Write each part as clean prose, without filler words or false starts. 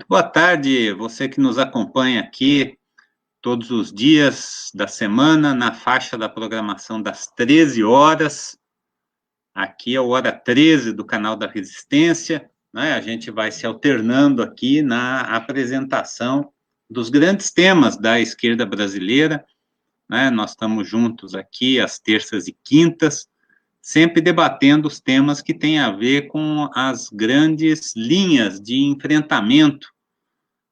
Boa tarde, você que nos acompanha aqui todos os dias da semana, na faixa da programação das 13 horas. Aqui é o Hora 13 do canal da Resistência, né? A gente vai se alternando aqui na apresentação dos grandes temas da esquerda brasileira, né? Nós estamos juntos aqui às terças e quintas, sempre debatendo os temas que têm a ver com as grandes linhas de enfrentamento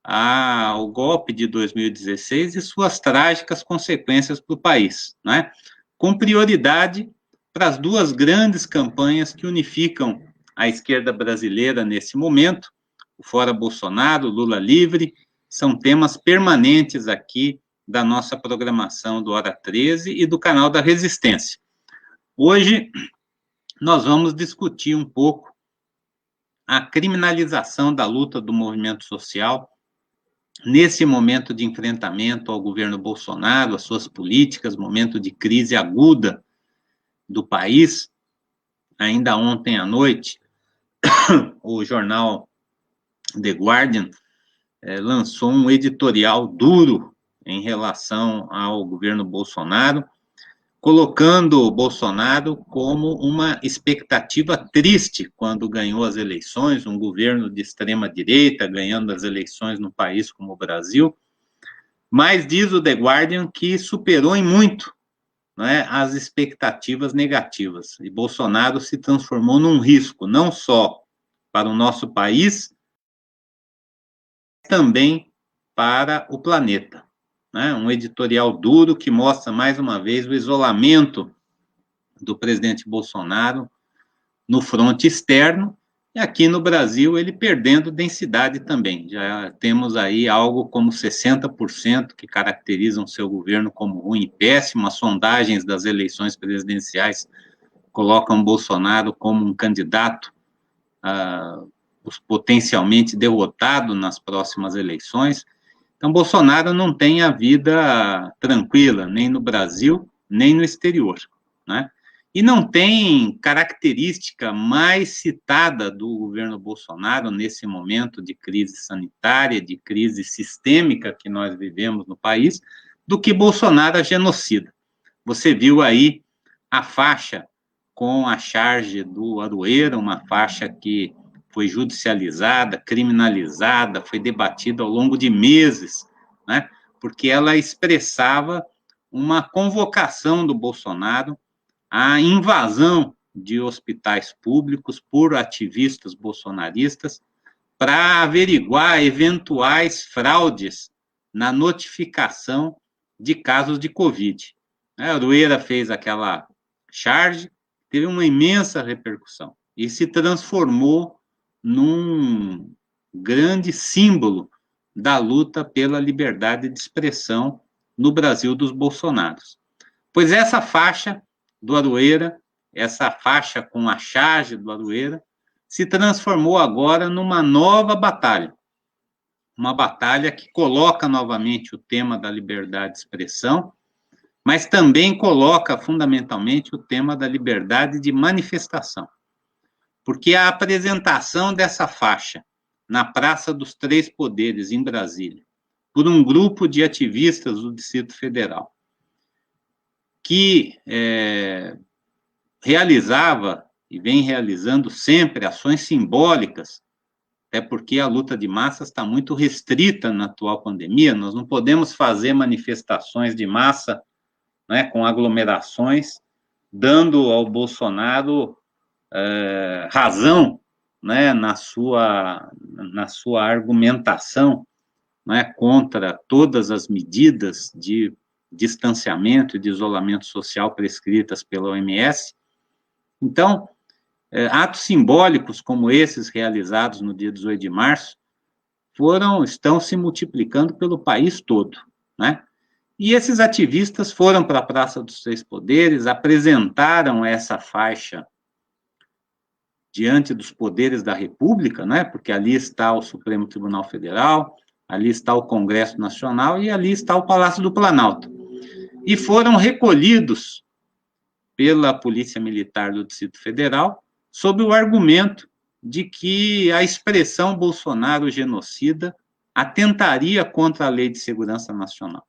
ao golpe de 2016 e suas trágicas consequências para o país, né? Com prioridade para as duas grandes campanhas que unificam a esquerda brasileira nesse momento, o Fora Bolsonaro, Lula Livre, são temas permanentes aqui da nossa programação do Hora 13 e do canal da Resistência. Hoje nós vamos discutir um pouco a criminalização da luta do movimento social nesse momento de enfrentamento ao governo Bolsonaro, às suas políticas, momento de crise aguda do país. Ainda ontem à noite, o jornal The Guardian lançou um editorial duro em relação ao governo Bolsonaro, colocando o Bolsonaro como uma expectativa triste quando ganhou as eleições, um governo de extrema-direita ganhando as eleições num país como o Brasil. Mas diz o The Guardian que superou em muito, né, as expectativas negativas. E Bolsonaro se transformou num risco, não só para o nosso país, também para o planeta. Né? Um editorial duro que mostra, mais uma vez, o isolamento do presidente Bolsonaro no fronte externo, e aqui no Brasil ele perdendo densidade também. Já temos aí algo como 60% que caracterizam seu governo como ruim e péssimo. As sondagens das eleições presidenciais colocam Bolsonaro como um candidato potencialmente derrotado nas próximas eleições. Então, Bolsonaro não tem a vida tranquila, nem no Brasil, nem no exterior, né? E não tem característica mais citada do governo Bolsonaro nesse momento de crise sanitária, de crise sistêmica que nós vivemos no país, do que Bolsonaro é genocida. Você viu aí a faixa com a charge do Aroeira, uma faixa que foi judicializada, criminalizada, foi debatida ao longo de meses, né? Porque ela expressava uma convocação do Bolsonaro à invasão de hospitais públicos por ativistas bolsonaristas para averiguar eventuais fraudes na notificação de casos de Covid. A Aroeira fez aquela charge, teve uma imensa repercussão e se transformou num grande símbolo da luta pela liberdade de expressão no Brasil dos Bolsonaros. Pois essa faixa do Aroeira, essa faixa com a charge do Aroeira, se transformou agora numa nova batalha. Uma batalha que coloca novamente o tema da liberdade de expressão, mas também coloca fundamentalmente o tema da liberdade de manifestação. Porque a apresentação dessa faixa na Praça dos Três Poderes, em Brasília, por um grupo de ativistas do Distrito Federal, que realizava e vem realizando sempre ações simbólicas, até porque a luta de massas está muito restrita na atual pandemia, nós não podemos fazer manifestações de massa, né, com aglomerações, dando ao Bolsonaro razão, né, na sua argumentação, né, contra todas as medidas de distanciamento e de isolamento social prescritas pela OMS. Então, atos simbólicos como esses realizados no dia 18 de março estão se multiplicando pelo país todo, né? E esses ativistas foram para a Praça dos Três Poderes, apresentaram essa faixa diante dos poderes da República, né? Porque ali está o Supremo Tribunal Federal, ali está o Congresso Nacional e ali está o Palácio do Planalto. E foram recolhidos pela Polícia Militar do Distrito Federal sob o argumento de que a expressão Bolsonaro genocida atentaria contra a Lei de Segurança Nacional.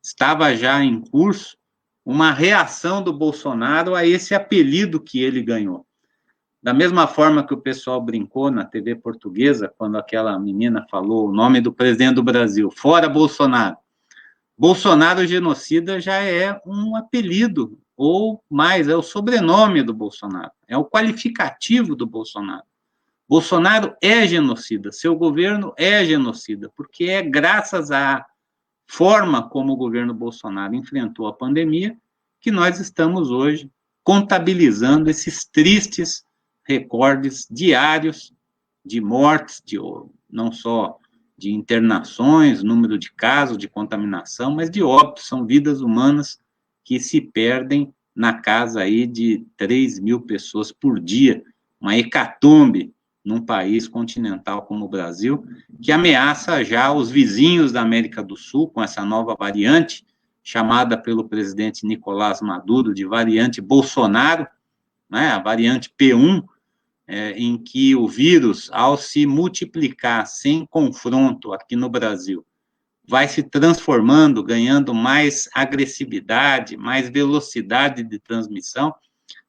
Estava já em curso uma reação do Bolsonaro a esse apelido que ele ganhou. Da mesma forma que o pessoal brincou na TV portuguesa, quando aquela menina falou o nome do presidente do Brasil, fora Bolsonaro. Bolsonaro genocida já é um apelido, ou mais, é o sobrenome do Bolsonaro, é o qualificativo do Bolsonaro. Bolsonaro é genocida, seu governo é genocida, porque é graças à forma como o governo Bolsonaro enfrentou a pandemia que nós estamos hoje contabilizando esses tristes recordes diários de mortes, não só de internações, número de casos de contaminação, mas de óbitos, são vidas humanas que se perdem na casa aí de 3.000 pessoas por dia, uma hecatombe num país continental como o Brasil, que ameaça já os vizinhos da América do Sul com essa nova variante, chamada pelo presidente Nicolás Maduro de variante Bolsonaro, né, a variante P1, em que o vírus, ao se multiplicar sem confronto aqui no Brasil, vai se transformando, ganhando mais agressividade, mais velocidade de transmissão,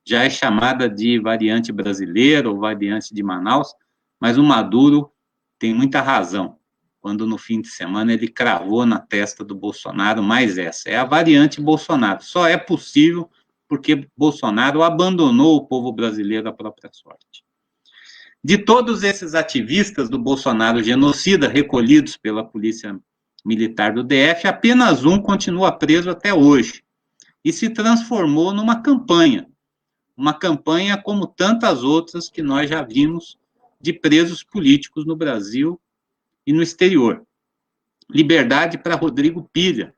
já é chamada de variante brasileira ou variante de Manaus, mas o Maduro tem muita razão, quando no fim de semana ele cravou na testa do Bolsonaro mais essa, é a variante Bolsonaro, só é possível porque Bolsonaro abandonou o povo brasileiro à própria sorte. De todos esses ativistas do Bolsonaro genocida recolhidos pela Polícia Militar do DF, apenas um continua preso até hoje e se transformou numa campanha como tantas outras que nós já vimos de presos políticos no Brasil e no exterior. Liberdade para Rodrigo Pilha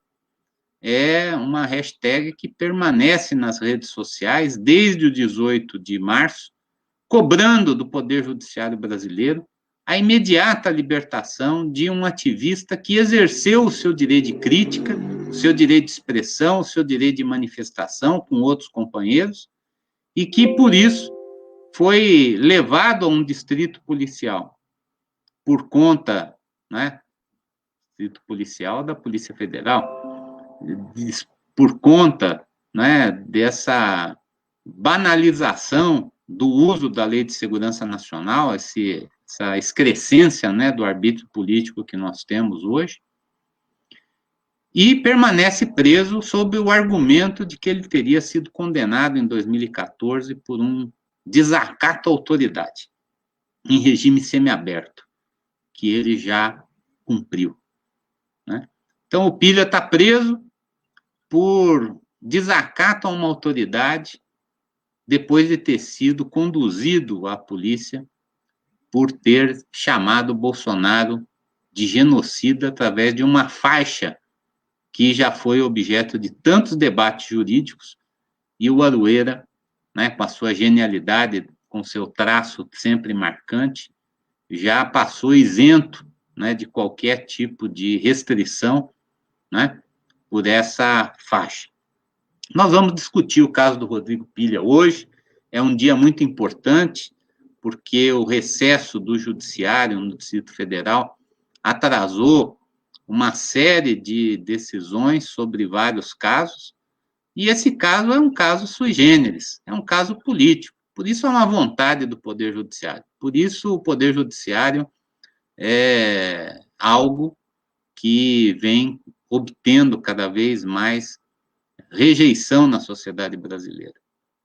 é uma hashtag que permanece nas redes sociais desde o 18 de março, cobrando do Poder Judiciário brasileiro a imediata libertação de um ativista que exerceu o seu direito de crítica, o seu direito de expressão, o seu direito de manifestação com outros companheiros, e que, por isso, foi levado a um distrito policial, por conta, né, distrito policial da Polícia Federal, por conta, né, dessa banalização do uso da Lei de Segurança Nacional, essa excrescência, né, do arbítrio político que nós temos hoje, e permanece preso sob o argumento de que ele teria sido condenado em 2014 por um desacato à autoridade, em regime semiaberto, que ele já cumpriu, né? Então, o Pilha está preso por desacato a uma autoridade, depois de ter sido conduzido à polícia por ter chamado Bolsonaro de genocida através de uma faixa que já foi objeto de tantos debates jurídicos, e o Aroeira, né, com a sua genialidade, com seu traço sempre marcante, já passou isento, né, de qualquer tipo de restrição, né, por essa faixa. Nós vamos discutir o caso do Rodrigo Pilha hoje, é um dia muito importante, porque o recesso do Judiciário no Distrito Federal atrasou uma série de decisões sobre vários casos, e esse caso é um caso sui generis, é um caso político, por isso é uma vontade do Poder Judiciário, por isso o Poder Judiciário é algo que vem obtendo cada vez mais rejeição na sociedade brasileira,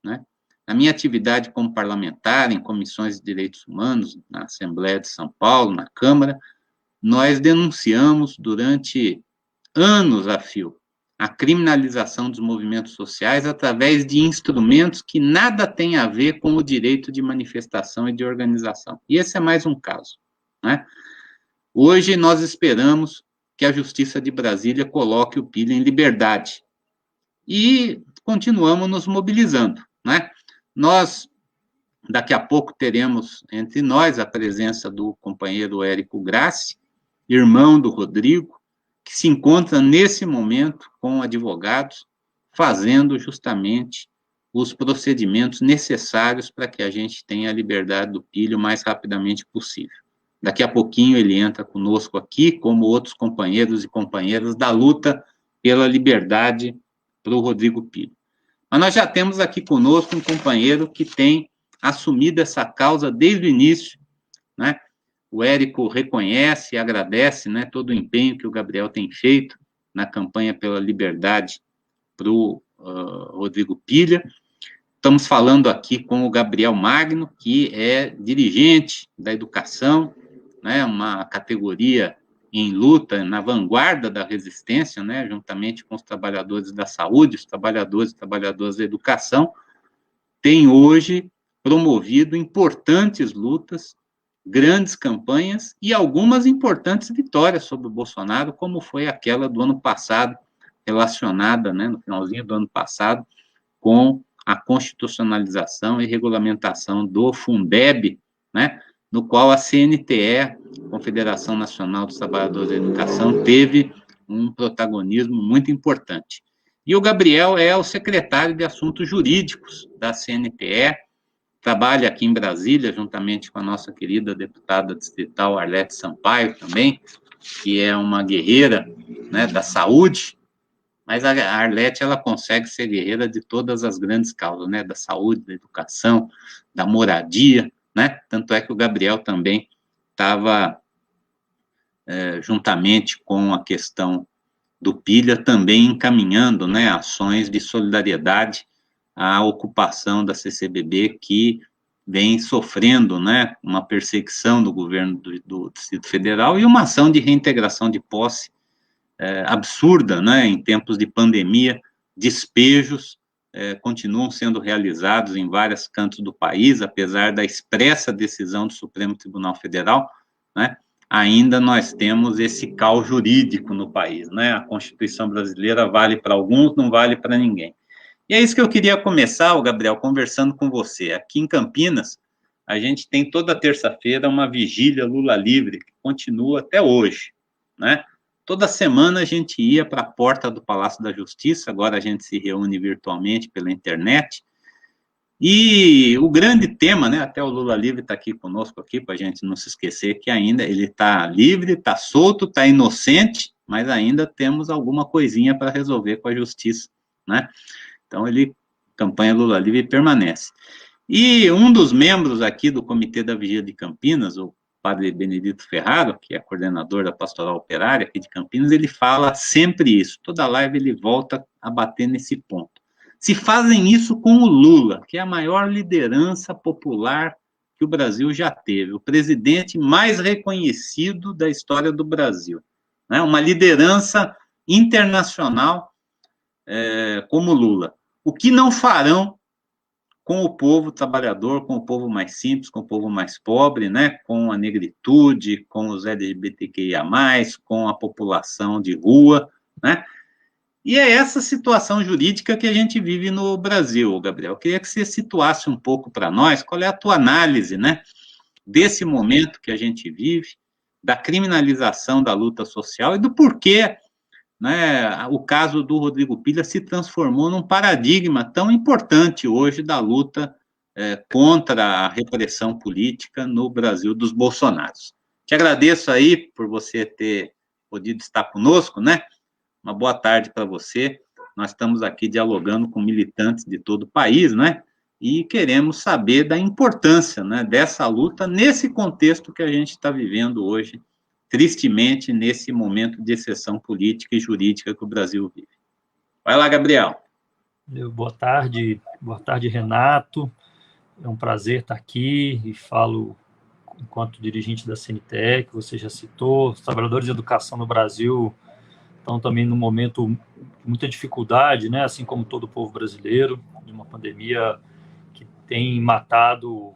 né? Na minha atividade como parlamentar, em comissões de direitos humanos, na Assembleia de São Paulo, na Câmara, nós denunciamos durante anos a fio a criminalização dos movimentos sociais através de instrumentos que nada têm a ver com o direito de manifestação e de organização. E esse é mais um caso, né? Hoje nós esperamos que a Justiça de Brasília coloque o Pilha em liberdade e continuamos nos mobilizando, né? Nós, daqui a pouco, teremos entre nós a presença do companheiro Érico Grassi, irmão do Rodrigo, que se encontra nesse momento com advogados, fazendo justamente os procedimentos necessários para que a gente tenha a liberdade do Pílio o mais rapidamente possível. Daqui a pouquinho ele entra conosco aqui, como outros companheiros e companheiras da luta pela liberdade para o Rodrigo Pílio. Mas nós já temos aqui conosco um companheiro que tem assumido essa causa desde o início, né? O Érico reconhece e agradece, né, todo o empenho que o Gabriel tem feito na campanha pela liberdade para o Rodrigo Pílio. Estamos falando aqui com o Gabriel Magno, que é dirigente da educação, né, uma categoria em luta, na vanguarda da resistência, né, juntamente com os trabalhadores da saúde, os trabalhadores e trabalhadoras da educação, tem hoje promovido importantes lutas, grandes campanhas e algumas importantes vitórias sobre o Bolsonaro, como foi aquela do ano passado, relacionada, né, no finalzinho do ano passado, com a constitucionalização e regulamentação do Fundeb, né, no qual a CNTE, Confederação Nacional dos Trabalhadores da Educação, teve um protagonismo muito importante. E o Gabriel é o secretário de Assuntos Jurídicos da CNTE, trabalha aqui em Brasília, juntamente com a nossa querida deputada distrital Arlete Sampaio também, que é uma guerreira, né, da saúde, mas a Arlete, ela consegue ser guerreira de todas as grandes causas, né, da saúde, da educação, da moradia, né, tanto é que o Gabriel também estava, juntamente com a questão do Pilha, também encaminhando, né, ações de solidariedade à ocupação da CCBB, que vem sofrendo, né, uma perseguição do governo do Distrito Federal e uma ação de reintegração de posse absurda, né, em tempos de pandemia. Despejos continuam sendo realizados em vários cantos do país, apesar da expressa decisão do Supremo Tribunal Federal, né, ainda nós temos esse caos jurídico no país, né, a Constituição brasileira vale para alguns, não vale para ninguém. E é isso que eu queria começar, Gabriel, conversando com você. Aqui em Campinas, a gente tem toda terça-feira uma vigília Lula Livre, que continua até hoje, né? Toda semana a gente ia para a porta do Palácio da Justiça, agora a gente se reúne virtualmente pela internet, e o grande tema, né, até o Lula Livre está aqui conosco aqui, para a gente não se esquecer que ainda ele está livre, está solto, está inocente, mas ainda temos alguma coisinha para resolver com a justiça, né? Então ele, campanha Lula Livre permanece. E um dos membros aqui do Comitê da Vigília de Campinas, o padre Benedito Ferraro, que é coordenador da Pastoral Operária aqui de Campinas, ele fala sempre isso, toda live ele volta a bater nesse ponto. Se fazem isso com o Lula, que é a maior liderança popular que o Brasil já teve, o presidente mais reconhecido da história do Brasil, né? Uma liderança internacional como Lula. O que não farão com o povo trabalhador, com o povo mais simples, com o povo mais pobre, né, com a negritude, com os LGBTQIA+, com a população de rua, né? E é essa situação jurídica que a gente vive no Brasil, Gabriel. Eu queria que você situasse um pouco para nós, qual é a tua análise, né, desse momento que a gente vive, da criminalização da luta social e do porquê, né, o caso do Rodrigo Pilha se transformou num paradigma tão importante hoje da luta contra a repressão política no Brasil dos Bolsonaros. Te agradeço aí por você ter podido estar conosco, né? Uma boa tarde para você. Nós estamos aqui dialogando com militantes de todo o país, né? E queremos saber da importância, né, dessa luta nesse contexto que a gente está vivendo hoje, tristemente, nesse momento de exceção política e jurídica que o Brasil vive. Vai lá, Gabriel. Boa tarde, Renato. É um prazer estar aqui e falo enquanto dirigente da CNTE, que você já citou. Os trabalhadores de educação no Brasil estão também num momento de muita dificuldade, né? Assim como todo o povo brasileiro, de uma pandemia que tem matado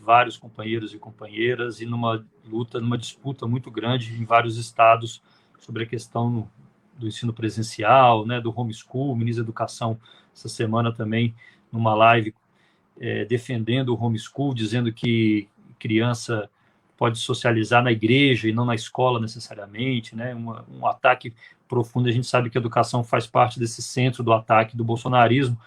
vários companheiros e companheiras, e numa luta, numa disputa muito grande em vários estados sobre a questão do ensino presencial, né, do homeschool. O ministro da Educação, essa semana também, numa live, defendendo o homeschool, dizendo que criança pode socializar na igreja e não na escola necessariamente, né? Um ataque profundo. A gente sabe que a educação faz parte desse centro do ataque do bolsonarismo.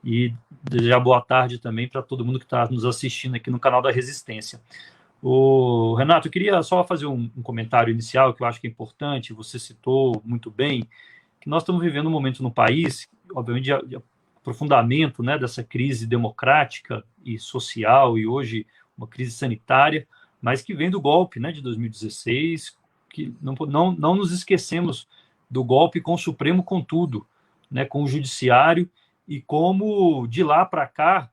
e desejar boa tarde também para todo mundo que está nos assistindo aqui no canal da Resistência. Renato, eu queria só fazer um comentário inicial que eu acho que é importante. Você citou muito bem que nós estamos vivendo um momento no país, obviamente, de aprofundamento, né, dessa crise democrática e social, e hoje uma crise sanitária, mas que vem do golpe, né, de 2016, que não nos esquecemos do golpe com o Supremo, com tudo, né, com o Judiciário, e como de lá para cá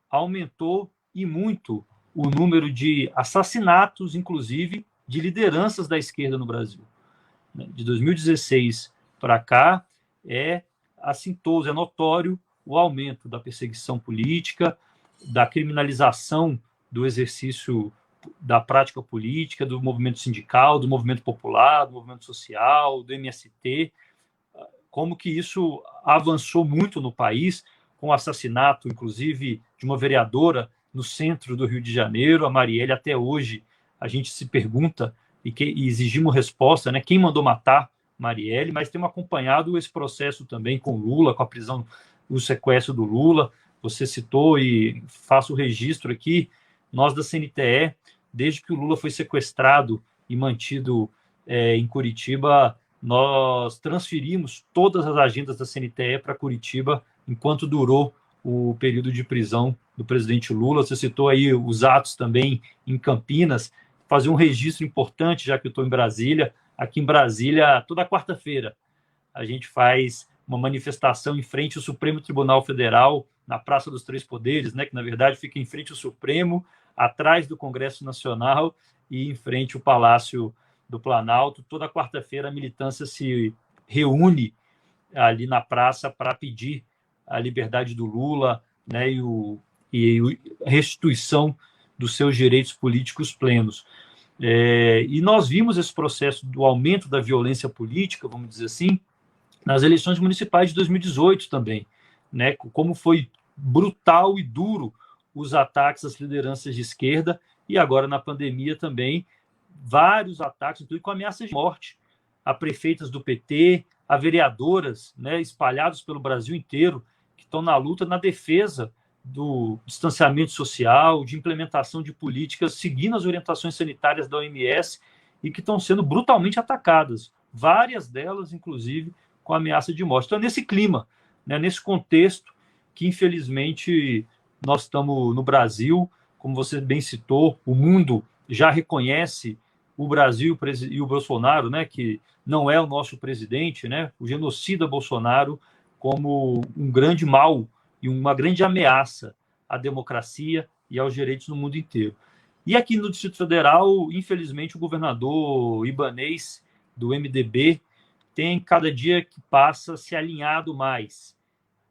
aumentou e muito o número de assassinatos, inclusive, de lideranças da esquerda no Brasil. De 2016 para cá, é assintoso, é notório o aumento da perseguição política, da criminalização do exercício da prática política, do movimento sindical, do movimento popular, do movimento social, do MST, como que isso avançou muito no país, com o assassinato, inclusive, de uma vereadora no centro do Rio de Janeiro, a Marielle. Até hoje a gente se pergunta e exigimos resposta, né? Quem mandou matar Marielle? Mas temos acompanhado esse processo também com Lula, com a prisão, o sequestro do Lula. Você citou e faço o registro aqui, nós da CNTE, desde que o Lula foi sequestrado e mantido em Curitiba, nós transferimos todas as agendas da CNTE para Curitiba enquanto durou o período de prisão do presidente Lula. Você citou aí os atos também em Campinas, fazer um registro importante, já que eu estou em Brasília. Aqui em Brasília, toda quarta-feira, a gente faz uma manifestação em frente ao Supremo Tribunal Federal, na Praça dos Três Poderes, né, que na verdade fica em frente ao Supremo, atrás do Congresso Nacional e em frente ao Palácio do Planalto. Toda quarta-feira a militância se reúne ali na praça para pedir a liberdade do Lula, né, e a restituição dos seus direitos políticos plenos. E nós vimos esse processo do aumento da violência política, vamos dizer assim, nas eleições municipais de 2018 também, né, como foi brutal e duro os ataques às lideranças de esquerda, e agora na pandemia também vários ataques, inclusive com ameaças de morte a prefeitas do PT, a vereadoras, né, espalhados pelo Brasil inteiro, que estão na luta, na defesa do distanciamento social, de implementação de políticas seguindo as orientações sanitárias da OMS e que estão sendo brutalmente atacadas, várias delas, inclusive, com ameaça de morte. Então, é nesse clima, né, nesse contexto que, infelizmente, nós estamos no Brasil, como você bem citou, o mundo já reconhece o Brasil e o Bolsonaro, né, que não é o nosso presidente, né, o genocida Bolsonaro, como um grande mal e uma grande ameaça à democracia e aos direitos no mundo inteiro. E aqui no Distrito Federal, infelizmente, o governador Ibanez, do MDB, tem, cada dia que passa, se alinhado mais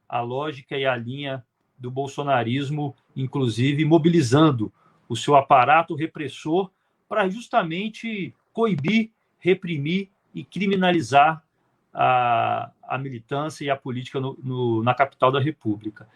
à lógica e à linha do bolsonarismo, inclusive mobilizando o seu aparato repressor para justamente coibir, reprimir e criminalizar a militância e a política na capital da República.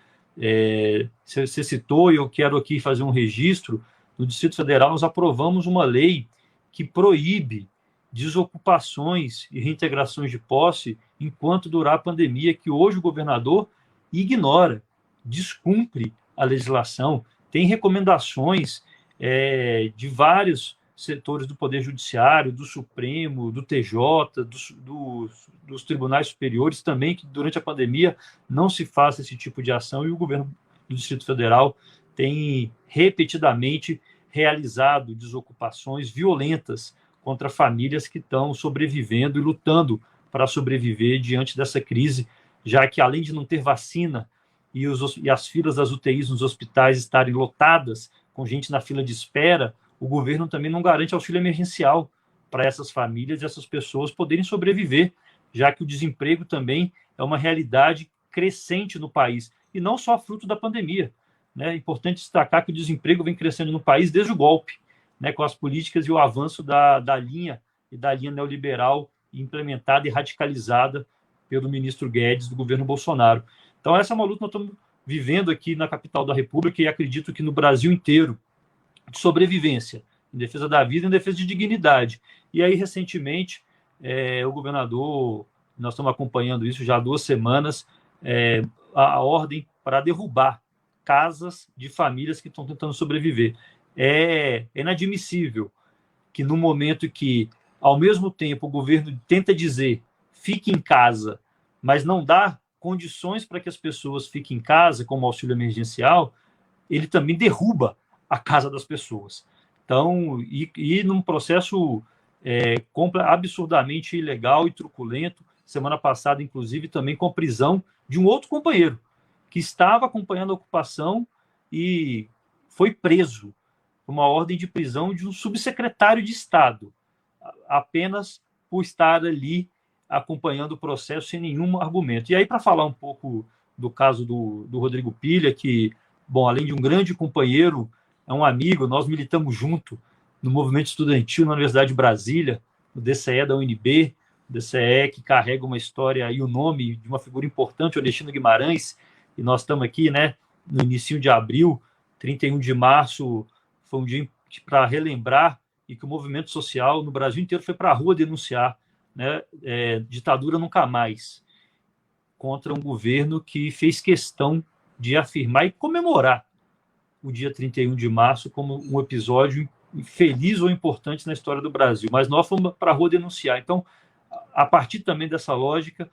Você citou, e eu quero aqui fazer um registro, no Distrito Federal nós aprovamos uma lei que proíbe desocupações e reintegrações de posse enquanto durar a pandemia, que hoje o governador ignora, descumpre a legislação. Tem recomendações de vários setores do Poder Judiciário, do Supremo, do TJ, dos tribunais superiores também, que durante a pandemia não se faça esse tipo de ação, e o governo do Distrito Federal tem repetidamente realizado desocupações violentas contra famílias que estão sobrevivendo e lutando para sobreviver diante dessa crise, já que, além de não ter vacina e as filas das UTIs nos hospitais estarem lotadas, com gente na fila de espera, o governo também não garante auxílio emergencial para essas famílias e essas pessoas poderem sobreviver, já que o desemprego também é uma realidade crescente no país, e não só fruto da pandemia, né? É importante destacar que o desemprego vem crescendo no país desde o golpe, né, com as políticas e o avanço da linha neoliberal implementada e radicalizada pelo ministro Guedes, do governo Bolsonaro. Então, essa é uma luta que nós estamos vivendo aqui na capital da República, e acredito que no Brasil inteiro, de sobrevivência, em defesa da vida, em defesa de dignidade. E aí, recentemente, o governador, nós estamos acompanhando isso já há 2 semanas, a ordem para derrubar casas de famílias que estão tentando sobreviver. É inadmissível que no momento que, ao mesmo tempo, o governo tenta dizer fique em casa, mas não dá condições para que as pessoas fiquem em casa, como auxílio emergencial, ele também derruba a casa das pessoas. Então, num processo absurdamente ilegal e truculento, semana passada, inclusive, também com a prisão de um outro companheiro, que estava acompanhando a ocupação e foi preso por uma ordem de prisão de um subsecretário de Estado, apenas por estar ali acompanhando o processo sem nenhum argumento. E aí, para falar um pouco do caso do Rodrigo Pilha, que, bom, além de um grande companheiro, é um amigo, nós militamos junto no movimento estudantil na Universidade de Brasília, no DCE da UNB, DCE que carrega uma história e o nome de uma figura importante, Onestino Guimarães, e nós estamos aqui, né, no início de abril, 31 de março, foi um dia para relembrar e que o movimento social no Brasil inteiro foi para a rua denunciar, né, ditadura nunca mais, contra um governo que fez questão de afirmar e comemorar o dia 31 de março como um episódio feliz ou importante na história do Brasil. Mas nós fomos para a rua denunciar. Então, a partir também dessa lógica,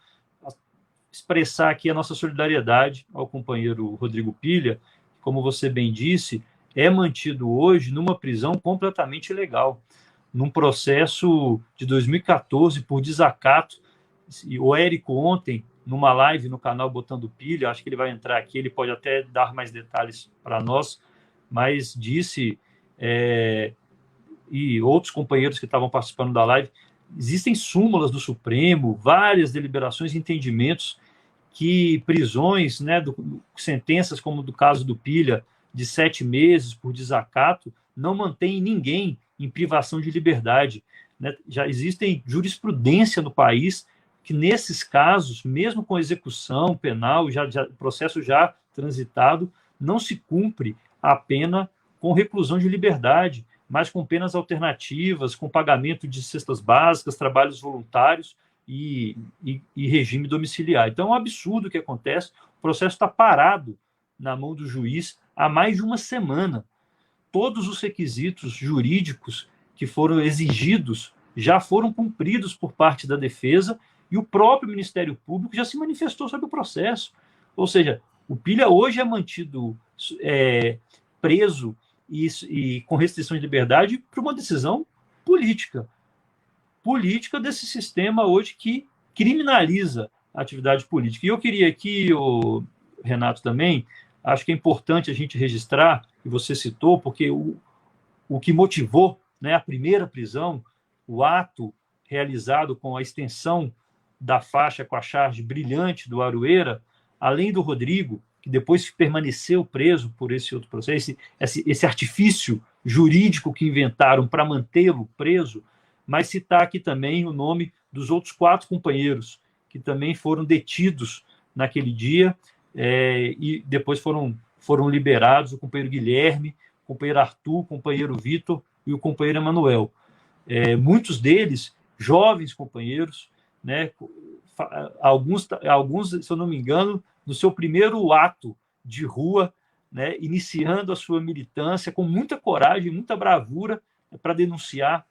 expressar aqui a nossa solidariedade ao companheiro Rodrigo Pilha, que, como você bem disse, é mantido hoje numa prisão completamente ilegal, num processo de 2014 por desacato. E o Érico ontem, numa live no canal Botando Pilha, acho que ele vai entrar aqui, ele pode até dar mais detalhes para nós, mas disse, e outros companheiros que estavam participando da live, existem súmulas do Supremo, várias deliberações e entendimentos que prisões, né, sentenças como do caso do Pilha, de 7 meses por desacato, não mantém ninguém em privação de liberdade, né? Já existem jurisprudência no país que, nesses casos, mesmo com execução penal, processo já transitado, não se cumpre a pena com reclusão de liberdade, mas com penas alternativas, com pagamento de cestas básicas, trabalhos voluntários e regime domiciliar. Então, é um absurdo o que acontece. O processo está parado na mão do juiz há mais de uma semana. Todos os requisitos jurídicos que foram exigidos já foram cumpridos por parte da defesa e o próprio Ministério Público já se manifestou sobre o processo. Ou seja, o Pilha hoje é mantido preso e com restrição de liberdade por uma decisão política desse sistema hoje que criminaliza a atividade política. E eu queria aqui, Renato, também, acho que é importante a gente registrar, e você citou, porque o que motivou, né, a primeira prisão, o ato realizado com a extensão da faixa com a charge brilhante do Aroeira, além do Rodrigo, que depois permaneceu preso por esse outro processo, esse artifício jurídico que inventaram para mantê-lo preso, mas citar aqui também o nome dos outros 4 companheiros que também foram detidos naquele dia e depois foram liberados, o companheiro Guilherme, o companheiro Arthur, o companheiro Vitor e o companheiro Emanuel. Muitos deles, jovens companheiros, né, alguns, se eu não me engano, no seu primeiro ato de rua, né, iniciando a sua militância com muita coragem, muita bravura, para denunciar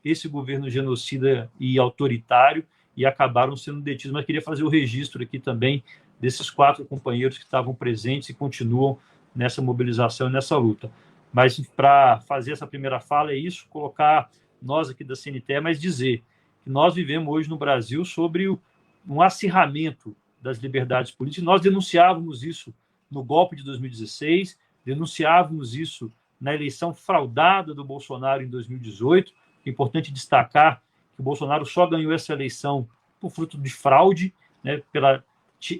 esse governo genocida e autoritário, e acabaram sendo detidos. Mas queria fazer o registro aqui também desses 4 companheiros que estavam presentes e continuam nessa mobilização e nessa luta. Mas para fazer essa primeira fala é isso, colocar nós aqui da CNTE, mas dizer que nós vivemos hoje no Brasil sobre um acirramento das liberdades políticas. Nós denunciávamos isso no golpe de 2016, denunciávamos isso na eleição fraudada do Bolsonaro em 2018. É importante destacar que o Bolsonaro só ganhou essa eleição por fruto de fraude, né, pela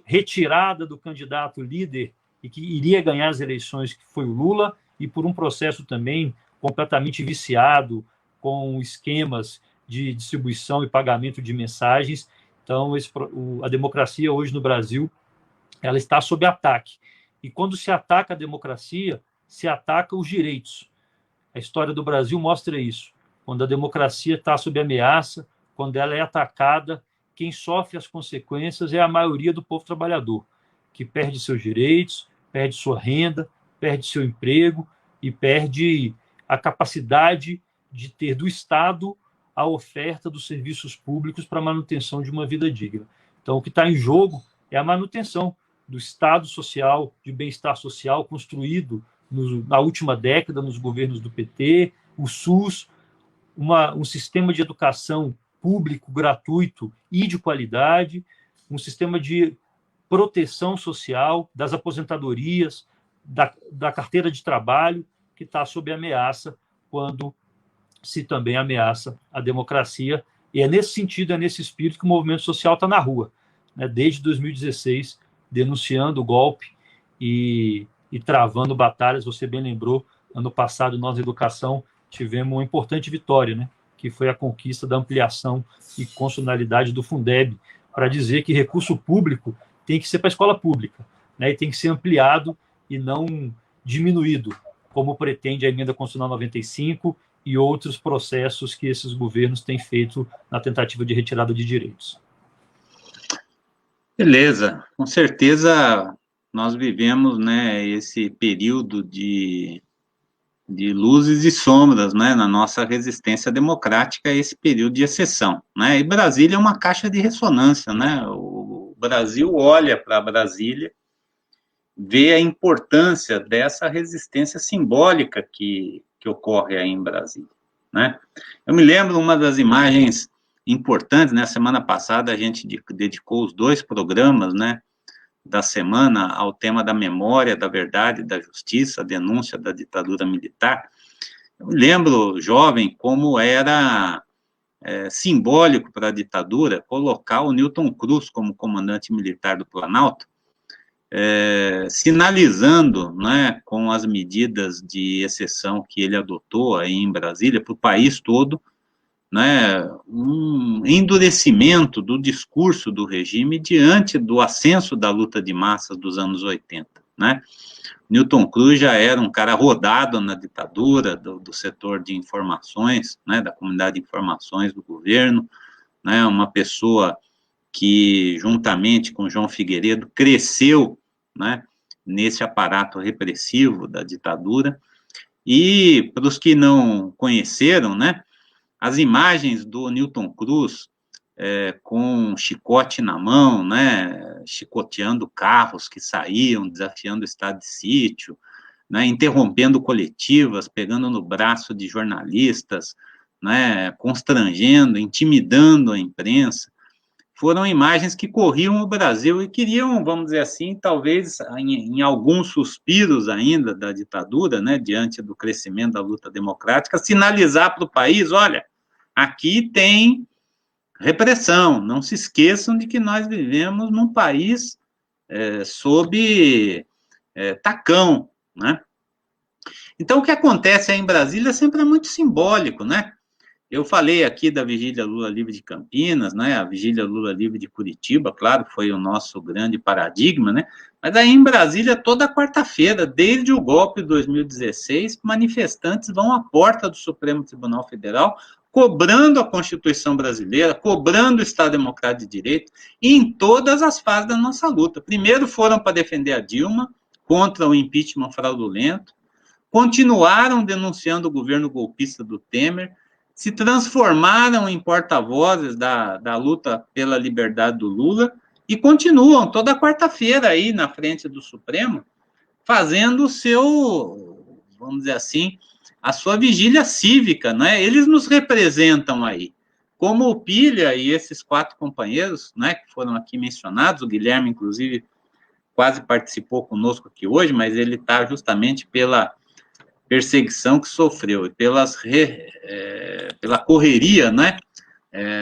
retirada do candidato líder e que iria ganhar as eleições, que foi o Lula, e por um processo também completamente viciado, com esquemas de distribuição e pagamento de mensagens. Então, a democracia hoje no Brasil, ela está sob ataque. E quando se ataca a democracia, se ataca os direitos. A história do Brasil mostra isso. Quando a democracia está sob ameaça, quando ela é atacada, quem sofre as consequências é a maioria do povo trabalhador. que perde seus direitos, perde sua renda, perde seu emprego e perde a capacidade de ter do Estado a oferta dos serviços públicos para a manutenção de uma vida digna. Então, o que está em jogo é a manutenção do Estado social, de bem-estar social construído na última década nos governos do PT, o SUS, um sistema de educação público, gratuito e de qualidade, um sistema de proteção social das aposentadorias, da carteira de trabalho, que está sob ameaça quando se também ameaça a democracia. E é nesse sentido, é nesse espírito que o movimento social está na rua, né, desde 2016, denunciando o golpe e travando batalhas. Você bem lembrou, ano passado, nós, educação, tivemos uma importante vitória, né, que foi a conquista da ampliação e constitucionalidade do Fundeb, para dizer que recurso público tem que ser para a escola pública, né, e tem que ser ampliado e não diminuído, como pretende a emenda constitucional 95 e outros processos que esses governos têm feito na tentativa de retirada de direitos. Beleza, com certeza nós vivemos, né, esse período de luzes e sombras, né, na nossa resistência democrática, esse período de exceção, né, e Brasília é uma caixa de ressonância, né, o Brasil olha para Brasília, vê a importância dessa resistência simbólica que ocorre aí em Brasília, né. Eu me lembro uma das imagens importantes, né, semana passada a gente dedicou os 2 programas, né, da semana ao tema da memória, da verdade, da justiça, a denúncia da ditadura militar. Eu me lembro, jovem, como era simbólico para a ditadura colocar o Newton Cruz como comandante militar do Planalto, sinalizando, né, com as medidas de exceção que ele adotou aí em Brasília, para o país todo, né, um endurecimento do discurso do regime diante do ascenso da luta de massas dos anos 80, né? Newton Cruz já era um cara rodado na ditadura, do setor de informações, né, da comunidade de informações do governo, né, uma pessoa que, juntamente com João Figueiredo, cresceu, né, nesse aparato repressivo da ditadura. E, para os que não conheceram, né, as imagens do Newton Cruz com um chicote na mão, né, chicoteando carros que saíam, desafiando o estado de sítio, né, interrompendo coletivas, pegando no braço de jornalistas, né, constrangendo, intimidando a imprensa, foram imagens que corriam o Brasil e queriam, vamos dizer assim, talvez em alguns suspiros ainda da ditadura, né, diante do crescimento da luta democrática, sinalizar para o país, olha, aqui tem repressão, não se esqueçam de que nós vivemos num país sob tacão, né? Então, o que acontece aí em Brasília sempre é muito simbólico, né? Eu falei aqui da Vigília Lula Livre de Campinas, né? A Vigília Lula Livre de Curitiba, claro, foi o nosso grande paradigma, né? Mas aí em Brasília, toda quarta-feira, desde o golpe de 2016, manifestantes vão à porta do Supremo Tribunal Federal, cobrando a Constituição brasileira, cobrando o Estado Democrático de Direito, e em todas as fases da nossa luta. Primeiro foram para defender a Dilma, contra o impeachment fraudulento, continuaram denunciando o governo golpista do Temer, se transformaram em porta-vozes da luta pela liberdade do Lula e continuam toda quarta-feira aí na frente do Supremo, fazendo o seu, vamos dizer assim, a sua vigília cívica, né? Eles nos representam aí, como o Pilha e esses 4 companheiros, né, que foram aqui mencionados, o Guilherme, inclusive, quase participou conosco aqui hoje, mas ele está justamente pela perseguição que sofreu e pela correria, né,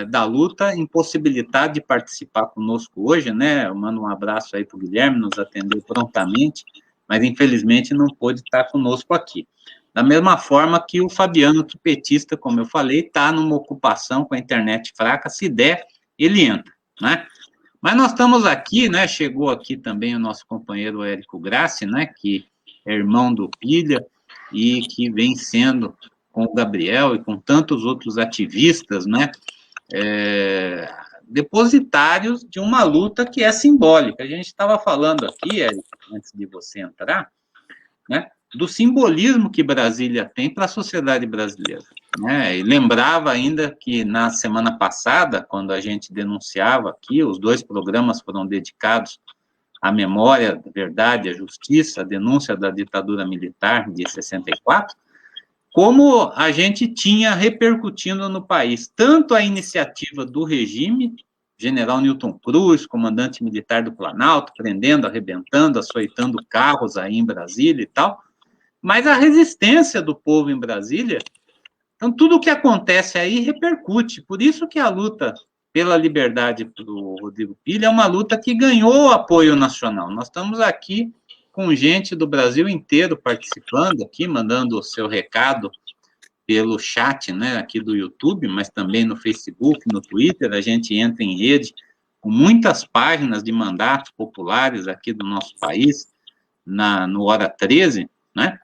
da luta, impossibilidade de participar conosco hoje, né? Eu mando um abraço aí para o Guilherme, nos atendeu prontamente, mas infelizmente não pôde estar conosco aqui. Da mesma forma que o Fabiano, que petista, como eu falei, está numa ocupação com a internet fraca, se der, ele entra, né? Mas nós estamos aqui, né? Chegou aqui também o nosso companheiro Érico Grassi, né? Que é irmão do Pilha e que vem sendo, com o Gabriel e com tantos outros ativistas, né? depositários de uma luta que é simbólica. A gente estava falando aqui, Érico, antes de você entrar, né, do simbolismo que Brasília tem para a sociedade brasileira. Né? E lembrava ainda que na semana passada, quando a gente denunciava aqui, os 2 programas foram dedicados à memória, à verdade, à justiça, à denúncia da ditadura militar de 64, como a gente tinha repercutindo no país, tanto a iniciativa do regime, general Newton Cruz, comandante militar do Planalto, prendendo, arrebentando, açoitando carros aí em Brasília e tal, mas a resistência do povo em Brasília. Então, tudo o que acontece aí repercute. Por isso que a luta pela liberdade do Rodrigo Pilha é uma luta que ganhou apoio nacional. Nós estamos aqui com gente do Brasil inteiro participando aqui, mandando o seu recado pelo chat, né, aqui do YouTube, mas também no Facebook, no Twitter. A gente entra em rede com muitas páginas de mandatos populares aqui do nosso país, no Hora 13, né?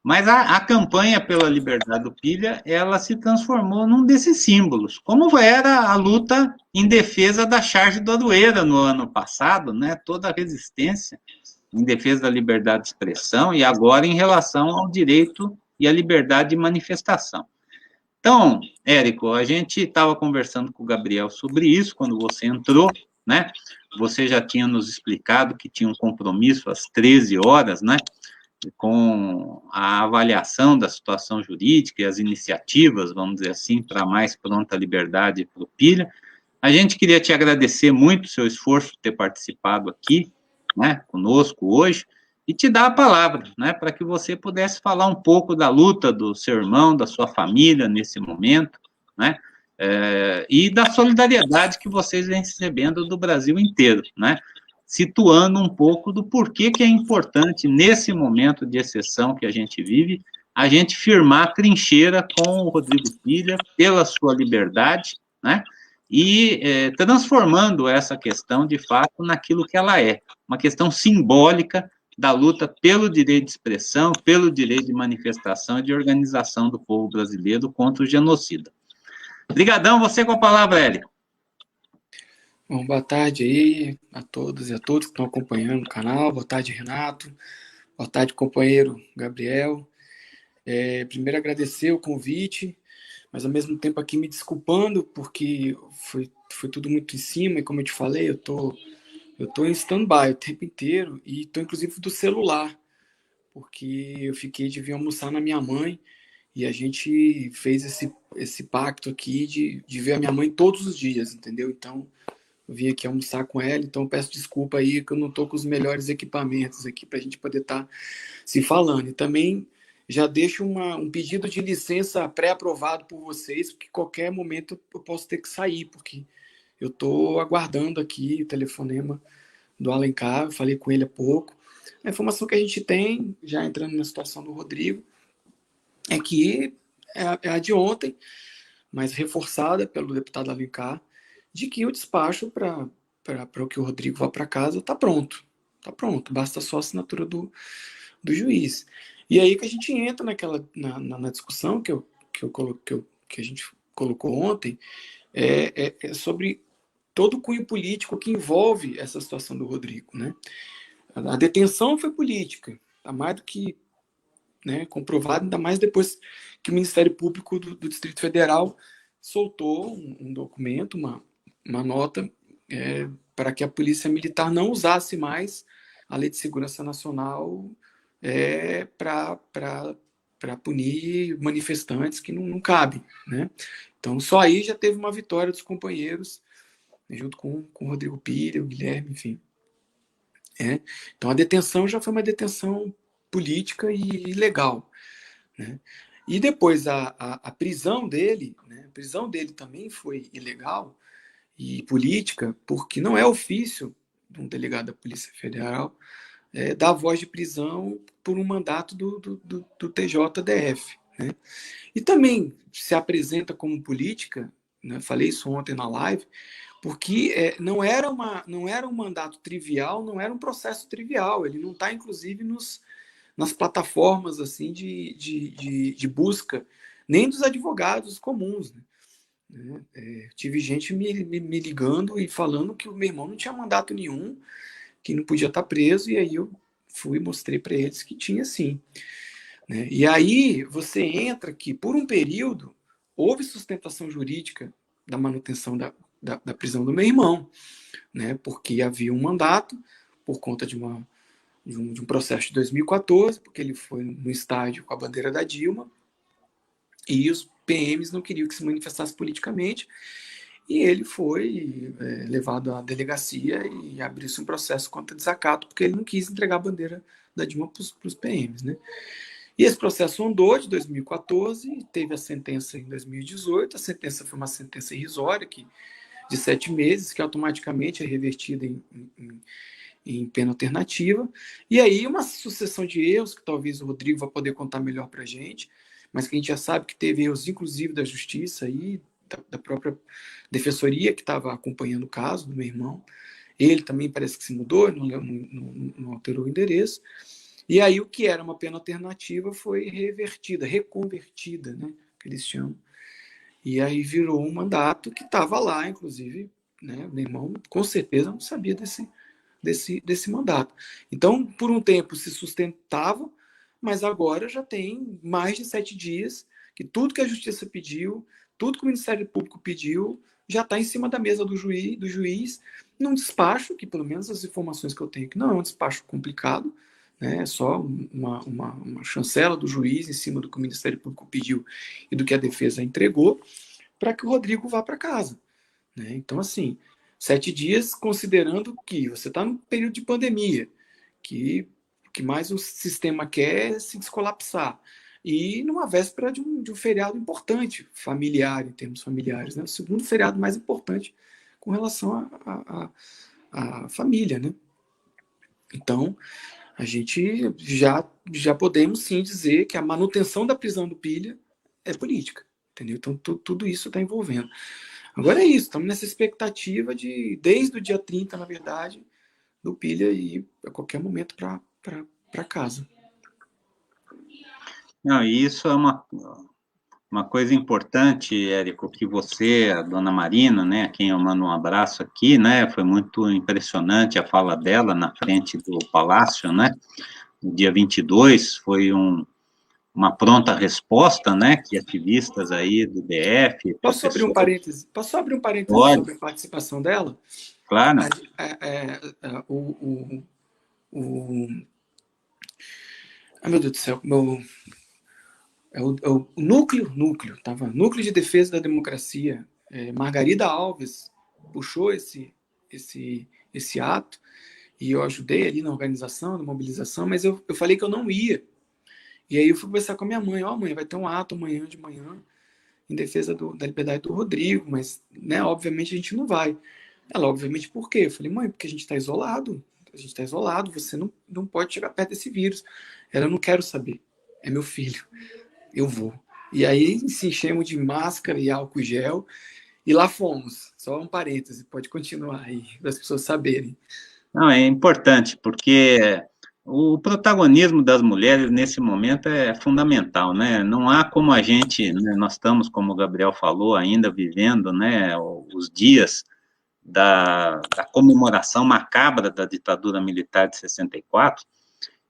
Mas a campanha pela liberdade do Pilha, ela se transformou num desses símbolos, como era a luta em defesa da charge do Aroeira no ano passado, né? Toda a resistência em defesa da liberdade de expressão e agora em relação ao direito e à liberdade de manifestação. Então, Érico, a gente estava conversando com o Gabriel sobre isso quando você entrou, né? Você já tinha nos explicado que tinha um compromisso às 13 horas, né? Com a avaliação da situação jurídica e as iniciativas, vamos dizer assim, para mais pronta liberdade para o Pilha. A gente queria te agradecer muito o seu esforço de ter participado aqui, né, conosco hoje, e te dar a palavra, né, para que você pudesse falar um pouco da luta do seu irmão, da sua família nesse momento, né, e da solidariedade que vocês vêm recebendo do Brasil inteiro, né, situando um pouco do porquê que é importante, nesse momento de exceção que a gente vive, a gente firmar a trincheira com o Rodrigo Pilha pela sua liberdade, né? E transformando essa questão, de fato, naquilo que ela é, uma questão simbólica da luta pelo direito de expressão, pelo direito de manifestação e de organização do povo brasileiro contra o genocida. Obrigadão, você com a palavra, Hélio. Bom, boa tarde aí a todas e a todos que estão acompanhando o canal. Boa tarde, Renato. Boa tarde, companheiro Gabriel. Primeiro, agradecer o convite, mas ao mesmo tempo aqui me desculpando, porque foi tudo muito em cima, e como eu te falei, eu tô em stand-by o tempo inteiro, e tô inclusive do celular, porque eu fiquei de vir almoçar na minha mãe, e a gente fez esse pacto aqui de ver a minha mãe todos os dias, entendeu? Então, eu vim aqui almoçar com ela, então peço desculpa aí que eu não estou com os melhores equipamentos aqui para a gente poder estar se falando. E também já deixo um pedido de licença pré-aprovado por vocês, porque qualquer momento eu posso ter que sair, porque eu estou aguardando aqui o telefonema do Alencar, eu falei com ele há pouco. A informação que a gente tem, já entrando na situação do Rodrigo, é que é a de ontem, mas reforçada pelo deputado Alencar, de que o despacho para que o Rodrigo vá para casa está pronto. Está pronto, basta só a assinatura do juiz. E aí que a gente entra na discussão que a gente colocou ontem, sobre todo o cunho político que envolve essa situação do Rodrigo. Né? A detenção foi política, está mais do que, né, comprovado, ainda mais depois que o Ministério Público do Distrito Federal soltou um documento, uma nota, para que a Polícia Militar não usasse mais a Lei de Segurança Nacional para punir manifestantes que não cabem. Né? Então, só aí já teve uma vitória dos companheiros, junto com o Rodrigo Pilha, o Guilherme, enfim. Então, a detenção já foi uma detenção política e ilegal. Né? E depois a prisão dele, né? A prisão dele também foi ilegal e política, porque não é ofício de um delegado da Polícia Federal dar voz de prisão por um mandato do TJDF. Né? E também se apresenta como política, né? Falei isso ontem na live, porque não era um mandato trivial, não era um processo trivial, ele não está, inclusive, nas plataformas assim de busca, nem dos advogados comuns. Né? né? Tive gente me ligando e falando que o meu irmão não tinha mandato nenhum, que não podia estar preso, e aí eu fui e mostrei para eles que tinha sim. Né? E aí você entra que, por um período, houve sustentação jurídica da manutenção da prisão do meu irmão, né? Porque havia um mandato por conta de um processo de 2014, porque ele foi no estádio com a bandeira da Dilma, e os PMs não queriam que se manifestasse politicamente, e ele foi levado à delegacia e abriu-se um processo contra desacato, porque ele não quis entregar a bandeira da Dilma para os PMs, né? E esse processo andou de 2014, teve a sentença em 2018, a sentença foi uma sentença irrisória, de 7 meses, que automaticamente é revertida em pena alternativa, e aí uma sucessão de erros, que talvez o Rodrigo vai poder contar melhor para a gente, mas que a gente já sabe que teve erros, inclusive, da justiça e da própria defensoria que estava acompanhando o caso do meu irmão. Ele também parece que se mudou, não alterou o endereço. E aí o que era uma pena alternativa foi revertida, reconvertida, né, que eles chamam. E aí virou um mandato que estava lá, inclusive, né, meu irmão com certeza não sabia desse mandato. Então, por um tempo se sustentava, mas agora já tem mais de 7 dias que tudo que a justiça pediu, tudo que o Ministério Público pediu, já está em cima da mesa do juiz, num despacho, que pelo menos as informações que eu tenho, que não é um despacho complicado, né, é só uma chancela do juiz em cima do que o Ministério Público pediu e do que a defesa entregou, para que o Rodrigo vá para casa. Né? Então, assim, 7 dias, considerando que você está num período de pandemia, que mais o sistema quer é se descolapsar. E numa véspera de um feriado importante, familiar, em termos familiares, né? O segundo feriado mais importante com relação à família, né? Então, a gente já podemos sim dizer que a manutenção da prisão do Pilha é política, entendeu? Então, tudo isso está envolvendo. Agora é isso, estamos nessa expectativa desde o dia 30, na verdade, do Pilha ir a qualquer momento para casa. Não, e isso é uma coisa importante, Érico, que você, a dona Marina, né, a quem eu mando um abraço aqui, né, foi muito impressionante a fala dela na frente do Palácio, né, no dia 22, foi uma pronta resposta, né, que ativistas aí do DF... Posso abrir um parêntese Pode. Sobre a participação dela? Claro. Ai, meu Deus do céu, o núcleo de defesa da democracia, Margarida Alves puxou esse ato, e eu ajudei ali na organização, na mobilização, mas eu falei que eu não ia. E aí eu fui conversar com a minha mãe, mãe, vai ter um ato amanhã de manhã em defesa da liberdade do Rodrigo, mas, né, obviamente a gente não vai. Ela, obviamente, por quê? Eu falei, mãe, porque a gente está isolado, você não pode chegar perto desse vírus. Ela, eu não quero saber, é meu filho, eu vou. E aí se enchemos de máscara e álcool gel, e lá fomos. Só um parêntese, pode continuar aí, para as pessoas saberem. Não, é importante, porque o protagonismo das mulheres nesse momento é fundamental, né? Não há como a gente, né, nós estamos, como o Gabriel falou, ainda vivendo, né, os dias da comemoração macabra da ditadura militar de 64,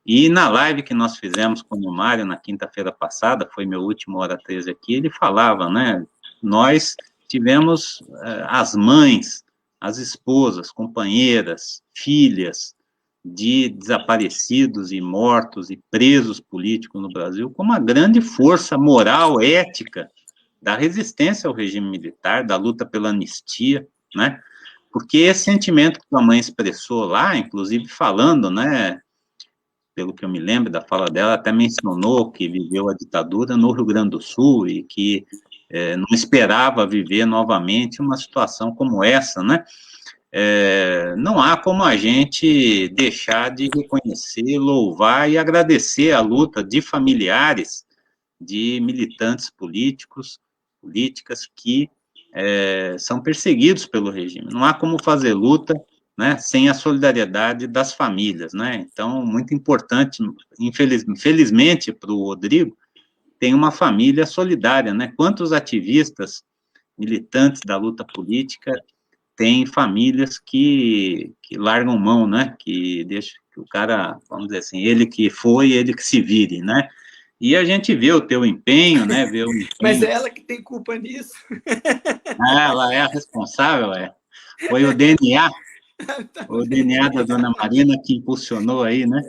e na live que nós fizemos com o Mário na quinta-feira passada, foi meu último Hora 13 aqui, ele falava, né, nós tivemos as mães, as esposas, companheiras, filhas de desaparecidos e mortos e presos políticos no Brasil como uma grande força moral, ética, da resistência ao regime militar, da luta pela anistia, né? Porque esse sentimento que a mãe expressou lá, inclusive falando, né, pelo que eu me lembro da fala dela, até mencionou que viveu a ditadura no Rio Grande do Sul e que não esperava viver novamente uma situação como essa, né? Não há como a gente deixar de reconhecer, louvar e agradecer a luta de familiares, de militantes políticas que são perseguidos pelo regime. Não há como fazer luta, né, sem a solidariedade das famílias, né? Então, muito importante, infelizmente para o Rodrigo, tem uma família solidária, né? Quantos ativistas militantes da luta política têm famílias que largam mão, né? Que deixa que o cara, vamos dizer assim, ele que foi, ele que se vire, né? E a gente vê o teu empenho, né? Vê o empenho. Mas é ela que tem culpa nisso. Ela é a responsável, é. Foi o DNA, o DNA da Dona Marina que impulsionou aí, né?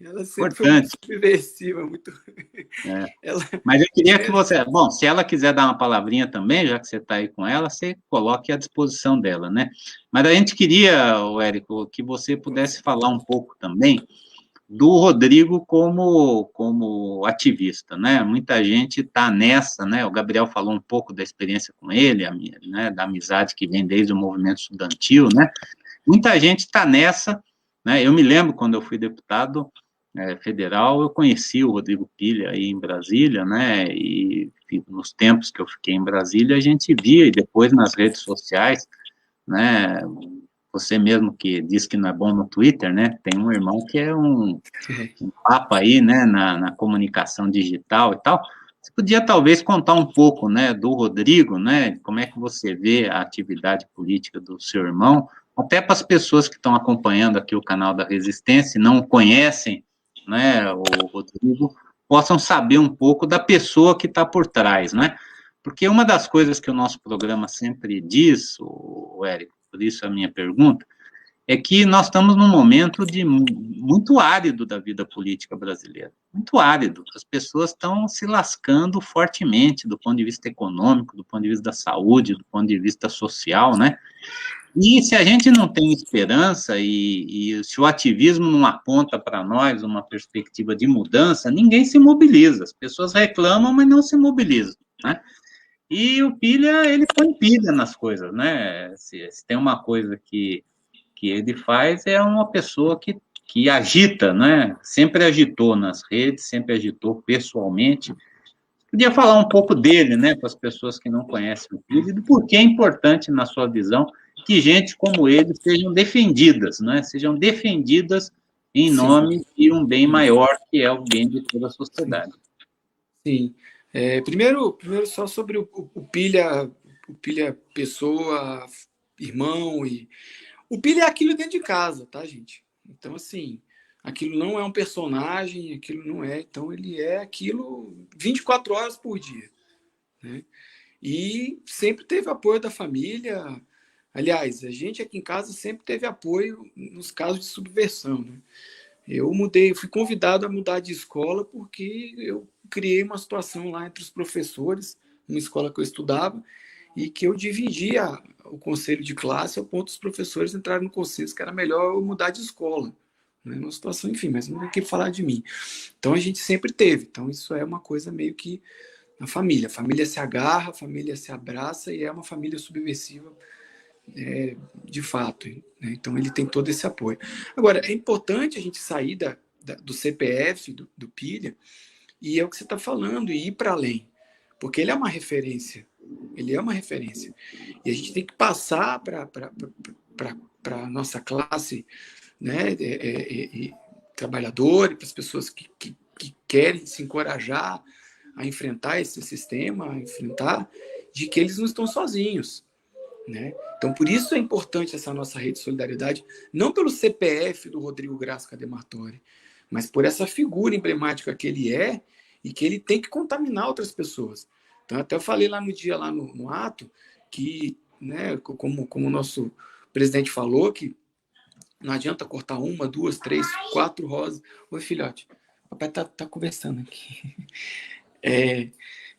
Ela sempre foi muito Importante. subversiva, muito. Ela... Mas eu queria que você, bom, se ela quiser dar uma palavrinha também, já que você está aí com ela, você coloque à disposição dela, né? Mas a gente queria, Érico, que você pudesse falar um pouco também do Rodrigo como ativista, né? Muita gente está nessa, né? O Gabriel falou um pouco da experiência com ele, né? Da amizade que vem desde o movimento estudantil, né? Muita gente está nessa, né? Eu me lembro quando eu fui deputado federal, eu conheci o Rodrigo Pilha aí em Brasília, né? E nos tempos que eu fiquei em Brasília, a gente via e depois nas redes sociais, né? Você mesmo que diz que não é bom no Twitter, né? Tem um irmão que é um papa aí, né? Na comunicação digital e tal. Você podia talvez contar um pouco, né? Do Rodrigo, né? Como é que você vê a atividade política do seu irmão? Até para as pessoas que estão acompanhando aqui o canal da Resistência e não conhecem, né, o Rodrigo, possam saber um pouco da pessoa que está por trás, né? Porque uma das coisas que o nosso programa sempre diz, o Érico, por isso a minha pergunta, é que nós estamos num momento muito árido da vida política brasileira, muito árido. As pessoas estão se lascando fortemente do ponto de vista econômico, do ponto de vista da saúde, do ponto de vista social, né? E se a gente não tem esperança e se o ativismo não aponta para nós uma perspectiva de mudança, ninguém se mobiliza. As pessoas reclamam, mas não se mobilizam, né? E o Pilha, ele põe pilha nas coisas, né? Se tem uma coisa que ele faz, é uma pessoa que agita, né? Sempre agitou nas redes, sempre agitou pessoalmente. Podia falar um pouco dele, né, para as pessoas que não conhecem o Pilha, e do porquê é importante, na sua visão, que gente como ele sejam defendidas, né? Sejam defendidas em nome de um bem maior, que é o bem de toda a sociedade. Sim. Primeiro só sobre o Pilha pessoa, irmão. O Pilha é aquilo dentro de casa, tá, gente? Então, assim, aquilo não é um personagem, aquilo não é. Então, ele é aquilo 24 horas por dia, né? E sempre teve apoio da família. Aliás, a gente aqui em casa sempre teve apoio nos casos de subversão, né? Eu fui convidado a mudar de escola porque eu criei uma situação lá entre os professores, numa escola que eu estudava, e que eu dividia o conselho de classe ao ponto dos professores entrarem no consenso que era melhor eu mudar de escola. Né? Uma situação, enfim, mas não tem que falar de mim. Então a gente sempre teve. Então isso é uma coisa meio que na família. A família se agarra, a família se abraça e é uma família subversiva de fato. Né? Então ele tem todo esse apoio. Agora, é importante a gente sair do CPF, do Pilha, e é o que você está falando, e ir para além. Porque ele é uma referência. Ele é uma referência. E a gente tem que passar para a nossa classe, né, trabalhadora, para as pessoas que querem se encorajar a enfrentar esse sistema, a enfrentar, de que eles não estão sozinhos. Né? Então, por isso é importante essa nossa rede de solidariedade, não pelo CPF do Rodrigo Graça Cademartori, mas por essa figura emblemática que ele é e que ele tem que contaminar outras pessoas. Então, até eu falei lá no dia, lá no ato, que, né, como o nosso presidente falou, que não adianta cortar 1, 2, 3, 4 rosas. Oi, filhote, papai tá conversando aqui.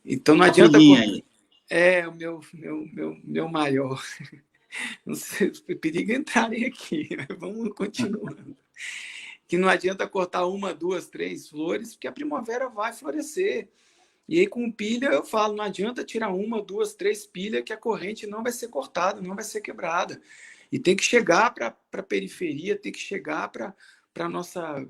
Então, não adianta cortar... o meu maior. Não sei, perigo entrarem aqui, mas vamos continuando. Que não adianta cortar 1, 2, 3 flores, porque a primavera vai florescer. E aí, com pilha, eu falo, não adianta tirar 1, 2, 3 pilhas, que a corrente não vai ser cortada, não vai ser quebrada. E tem que chegar para a periferia, tem que chegar para a nossa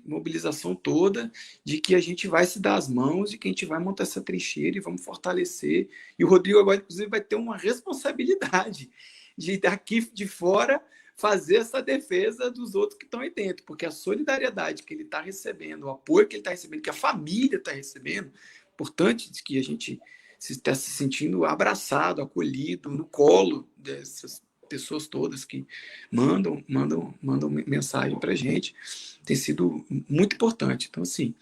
mobilização toda, de que a gente vai se dar as mãos, de que a gente vai montar essa trincheira e vamos fortalecer. E o Rodrigo agora, inclusive, vai ter uma responsabilidade de daqui de fora fazer essa defesa dos outros que estão aí dentro, porque a solidariedade que ele está recebendo, o apoio que ele está recebendo, que a família está recebendo, importante que a gente está se sentindo abraçado, acolhido, no colo dessas pessoas todas que mandam mensagem para a gente. Tem sido muito importante. Então, assim,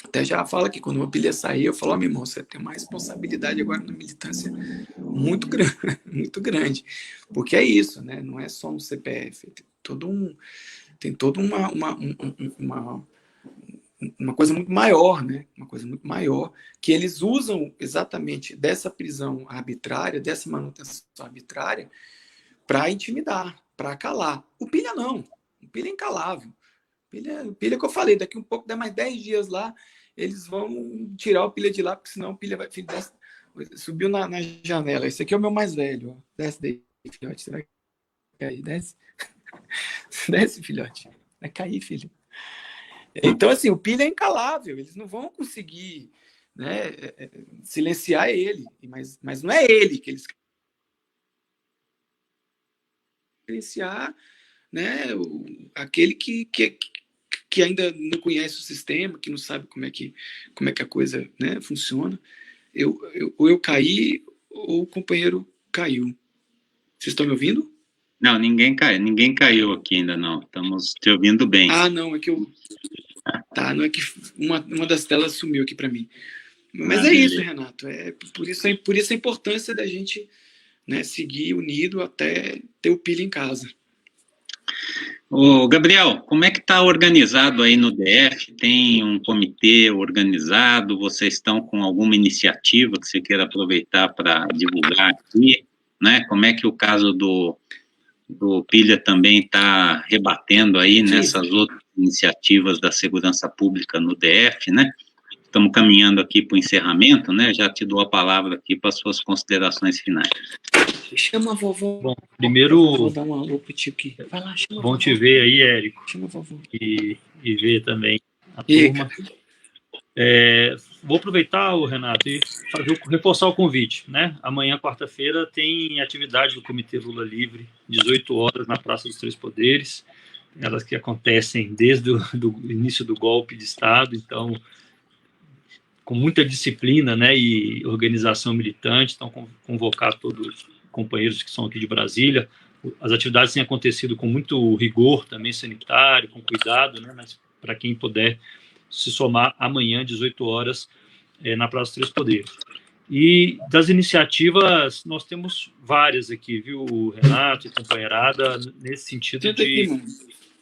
até já fala que quando uma pilha sair, eu falo, meu irmão, você tem uma responsabilidade agora na militância muito grande, muito grande. Porque é isso, né? Não é só um CPF, tem toda uma coisa muito maior, né? Uma coisa muito maior, que eles usam exatamente dessa prisão arbitrária, dessa manutenção arbitrária, para intimidar, para calar. O pilha não. O pilha é incalável. O pilha que eu falei, daqui um pouco, dá mais 10 dias lá, eles vão tirar o pilha de lá, porque senão o pilha vai... Subiu na janela. Esse aqui é o meu mais velho. Ó. Desce daí, filhote. Será que vai cair? Desce. Desce, filhote. Vai cair, filho. Então, assim, o pilha é incalável. Eles não vão conseguir, né, silenciar ele. Mas não é ele que eles silenciar, né, aquele que ainda não conhece o sistema, que não sabe como é que a coisa, né, funciona. Ou eu caí, ou o companheiro caiu. Vocês estão me ouvindo? Não, ninguém caiu aqui ainda não. Estamos te ouvindo bem. Ah, não, é que eu... Tá, não é que uma das telas sumiu aqui para mim. Mas é isso, Renato. É por isso a importância da gente, né, seguir unido até ter o pilha em casa. Ô, Gabriel, como é que está organizado aí no DF? Tem um comitê organizado? Vocês estão com alguma iniciativa que você queira aproveitar para divulgar aqui? Né? Como é que o caso do pilha também está rebatendo aí nessas outras iniciativas da segurança pública no DF, né? Estamos caminhando aqui para o encerramento, né? Já te dou a palavra aqui para as suas considerações finais. Chama a vovó. Bom, primeiro, vou dar um alô pro tio aqui. Vai lá, chama bom te ver aí, Érico. Chama a vovó. E ver também a turma. Vou aproveitar, Renato, e reforçar o convite, né? Amanhã, quarta-feira, tem atividade do Comitê Lula Livre, 18 horas, na Praça dos Três Poderes. Elas que acontecem desde o início do golpe de Estado, então, com muita disciplina, né, e organização militante. Então, convocar todos os companheiros que são aqui de Brasília. As atividades têm acontecido com muito rigor também sanitário, com cuidado, né, mas para quem puder se somar amanhã, 18 horas, na Praça dos Três Poderes. E das iniciativas, nós temos várias aqui, viu, Renato e companheirada, nesse sentido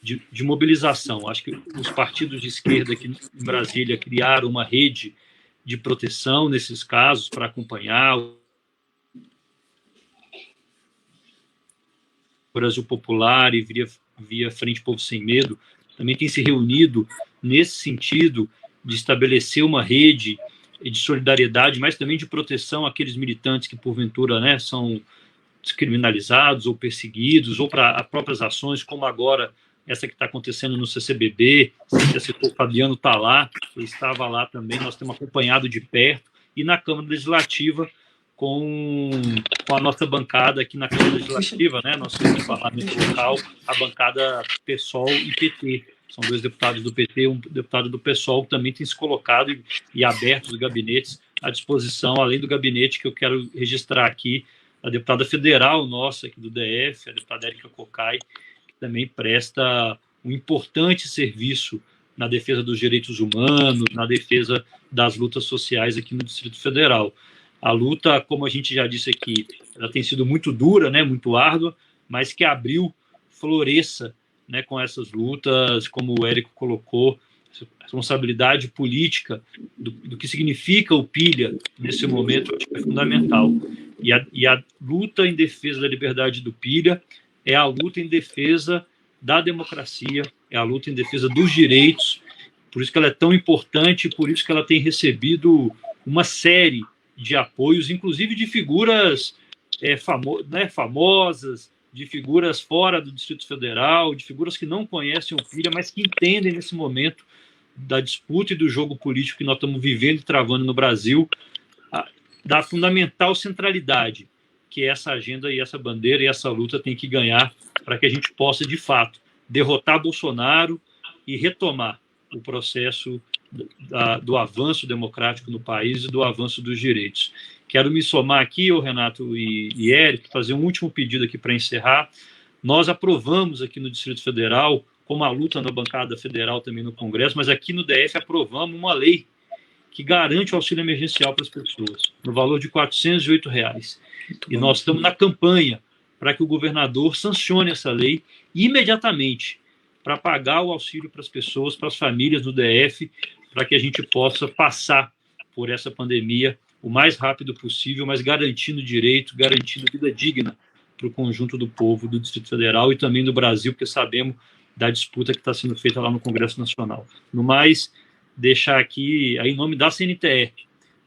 de mobilização. Acho que os partidos de esquerda aqui em Brasília criaram uma rede de proteção nesses casos para acompanhar o Brasil Popular e via Frente Povo Sem Medo, também tem se reunido nesse sentido de estabelecer uma rede de solidariedade, mas também de proteção àqueles militantes que, porventura, né, são descriminalizados ou perseguidos, ou para próprias ações, como agora essa que está acontecendo no CCBB. Você citou, o Fabiano está lá, ele estava lá também, nós temos acompanhado de perto, e na Câmara Legislativa, com a nossa bancada aqui na Câmara Legislativa, né, nosso parlamento local, a bancada PSOL e PT. São dois deputados do PT, um deputado do PSOL, que também tem se colocado e aberto os gabinetes à disposição, além do gabinete que eu quero registrar aqui, a deputada federal nossa aqui do DF, a deputada Érica Cocai, que também presta um importante serviço na defesa dos direitos humanos, na defesa das lutas sociais aqui no Distrito Federal. A luta, como a gente já disse aqui, ela tem sido muito dura, né, muito árdua, mas que abril floresça, né, com essas lutas, como o Érico colocou, responsabilidade política do que significa o pilha nesse momento, acho que é fundamental. E a luta em defesa da liberdade do pilha é a luta em defesa da democracia, é a luta em defesa dos direitos, por isso que ela é tão importante, por isso que ela tem recebido uma série de apoios, inclusive de figuras famosas, de figuras fora do Distrito Federal, de figuras que não conhecem o pilha, mas que entendem nesse momento da disputa e do jogo político que nós estamos vivendo e travando no Brasil, da fundamental centralidade que essa agenda e essa bandeira e essa luta tem que ganhar para que a gente possa, de fato, derrotar Bolsonaro e retomar o processo do avanço democrático no país e do avanço dos direitos. Quero me somar aqui, Renato e Érico, fazer um último pedido aqui para encerrar. Nós aprovamos aqui no Distrito Federal, como a luta na bancada federal também no Congresso, mas aqui no DF aprovamos uma lei que garante o auxílio emergencial para as pessoas, no valor de R$ 408. E nós estamos na campanha para que o governador sancione essa lei imediatamente, para pagar o auxílio para as pessoas, para as famílias do DF, para que a gente possa passar por essa pandemia o mais rápido possível, mas garantindo direito, garantindo vida digna para o conjunto do povo do Distrito Federal e também do Brasil, porque sabemos da disputa que está sendo feita lá no Congresso Nacional. No mais, deixar aqui, em nome da CNTE,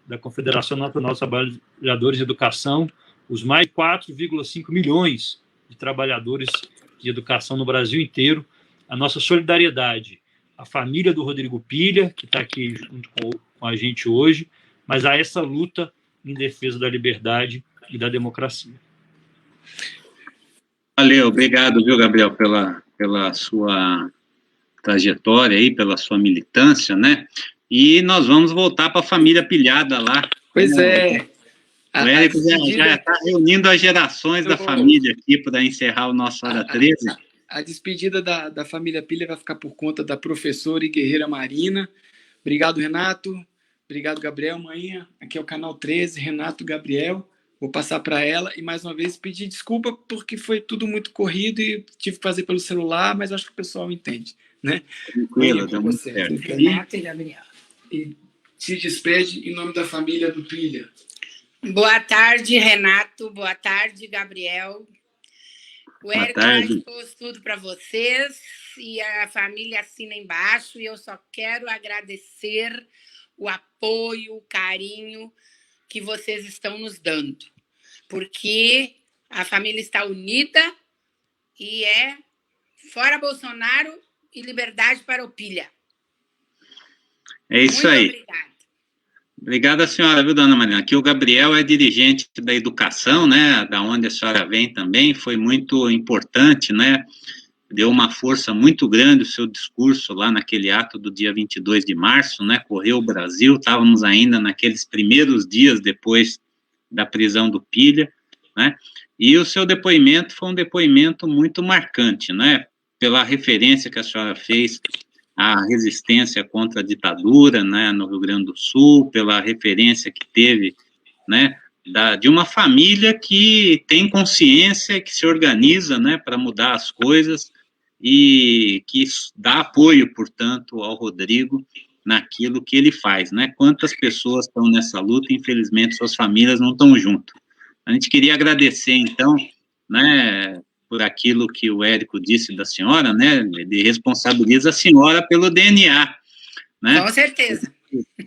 da Confederação Nacional dos Trabalhadores de Educação, os mais de 4,5 milhões de trabalhadores de educação no Brasil inteiro, a nossa solidariedade à família do Rodrigo Pilha, que está aqui junto com a gente hoje, mas a essa luta em defesa da liberdade e da democracia. Valeu, obrigado, viu, Gabriel, pela sua trajetória aí, pela sua militância, né? E nós vamos voltar para a família pilhada lá. Pois é. O Érico já está reunindo as gerações da família aqui para encerrar o nosso Hora 13. A despedida da família Pilha vai ficar por conta da professora e guerreira Marina. Obrigado, Renato. Obrigado, Gabriel. Manhã, aqui é o Canal 13, Renato, Gabriel. Vou passar para ela e, mais uma vez, pedir desculpa porque foi tudo muito corrido e tive que fazer pelo celular, mas acho que o pessoal entende, né? Tranquilo, deu muito certo. Renato e Gabriel. E se despede em nome da família do Pilha. Boa tarde, Renato. Boa tarde, Gabriel. O Érico já expôs tudo para vocês e a família assina embaixo e eu só quero agradecer o apoio, o carinho que vocês estão nos dando, porque a família está unida e é fora Bolsonaro e liberdade para o Pilha. É isso aí. Muito obrigada. Obrigada, senhora, viu, dona Mariana? Aqui o Gabriel é dirigente da educação, né, da onde a senhora vem também, foi muito importante, né, deu uma força muito grande o seu discurso lá naquele ato do dia 22 de março, né, correu o Brasil, estávamos ainda naqueles primeiros dias depois da prisão do Pilha, né, e o seu depoimento foi um depoimento muito marcante, né, pela referência que a senhora fez à resistência contra a ditadura, né, no Rio Grande do Sul, pela referência que teve, né, de uma família que tem consciência, que se organiza, né, para mudar as coisas e que dá apoio, portanto, ao Rodrigo naquilo que ele faz, né? Quantas pessoas estão nessa luta, infelizmente suas famílias não estão junto. A gente queria agradecer, então, né, por aquilo que o Érico disse da senhora, né, ele responsabiliza a senhora pelo DNA, né? Com certeza.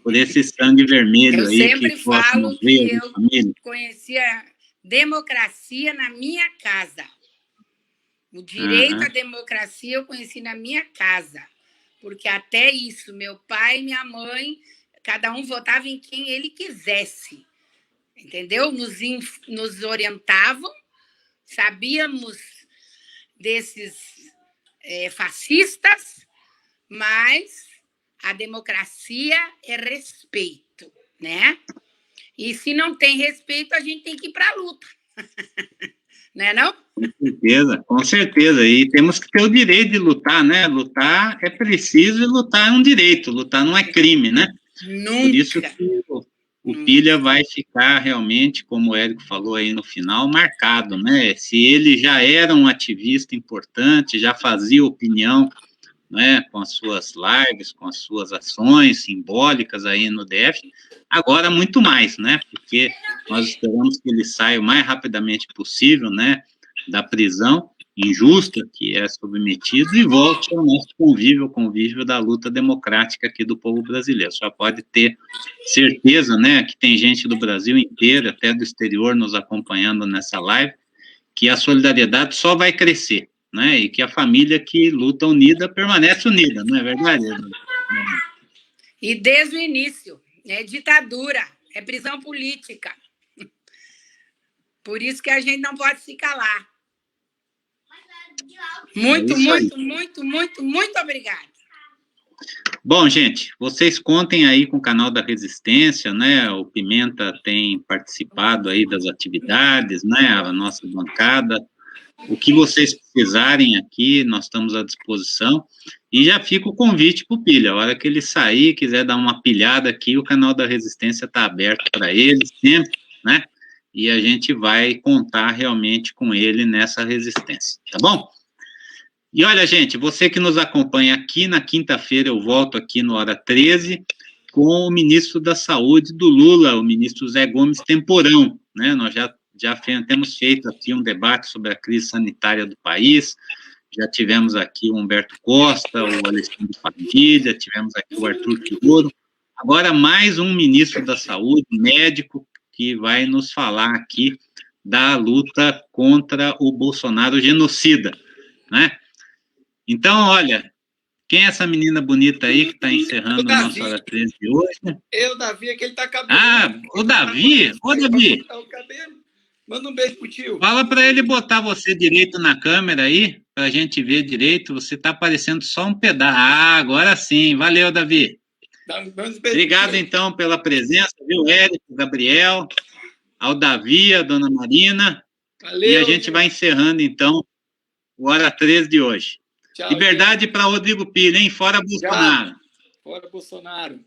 Por esse sangue vermelho eu aí. Eu sempre falo que eu conhecia democracia na minha casa. O direito à democracia eu conheci na minha casa, porque até isso, meu pai e minha mãe, cada um votava em quem ele quisesse, entendeu? Nos orientavam, sabíamos desses fascistas, mas a democracia é respeito, né? E se não tem respeito, a gente tem que ir para a luta. Não é não? Com certeza, e temos que ter o direito de lutar, né? Lutar é preciso e lutar é um direito, lutar não é crime, né? Nunca. Por isso que o Pilha vai ficar realmente, como o Érico falou aí no final, marcado, né? Se ele já era um ativista importante, já fazia opinião, né, com as suas lives, com as suas ações simbólicas aí no DF, agora muito mais, né, porque nós esperamos que ele saia o mais rapidamente possível, né, da prisão injusta que é submetido e volte ao nosso convívio, ao convívio da luta democrática aqui do povo brasileiro. Só pode ter certeza, né, que tem gente do Brasil inteiro, até do exterior, nos acompanhando nessa live, que a solidariedade só vai crescer, né, e que a família que luta unida permanece unida, não é verdade? E desde o início, é ditadura, é prisão política. Por isso que a gente não pode se calar. Muito obrigada. Bom, gente, vocês contem aí com o canal da Resistência, né? O Pimenta tem participado aí das atividades, né? A nossa bancada. O que vocês precisarem aqui, nós estamos à disposição. E já fica o convite para o Pilha. A hora que ele sair, quiser dar uma pilhada aqui, o canal da Resistência está aberto para ele sempre, né? E a gente vai contar realmente com ele nessa resistência, tá bom? E olha, gente, você que nos acompanha aqui, na quinta-feira eu volto aqui no Hora 13 com o ministro da Saúde do Lula, o ministro Zé Gomes Temporão, né? Nós já temos feito aqui um debate sobre a crise sanitária do país, já tivemos aqui o Humberto Costa, o Alexandre Padilha, tivemos aqui o Arthur Quiroro, agora mais um ministro da Saúde, médico, que vai nos falar aqui da luta contra o Bolsonaro genocida, né? Então, olha, quem é essa menina bonita aí que está encerrando o nosso Hora 13 de hoje? Davi, que ele está cabelo. Ah, o Davi? Ô, Davi. Manda um beijo pro tio. Fala para ele botar você direito na câmera aí, para a gente ver direito. Você está aparecendo só um pedaço. Ah, agora sim. Valeu, Davi. Obrigado, então, pela presença, viu, Érico, Gabriel, ao Davi, a dona Marina. Valeu, e a gente vai encerrando, então, o Hora 13 de hoje. Tchau, liberdade para Rodrigo Pilha, hein? Fora Bolsonaro. Fora Bolsonaro.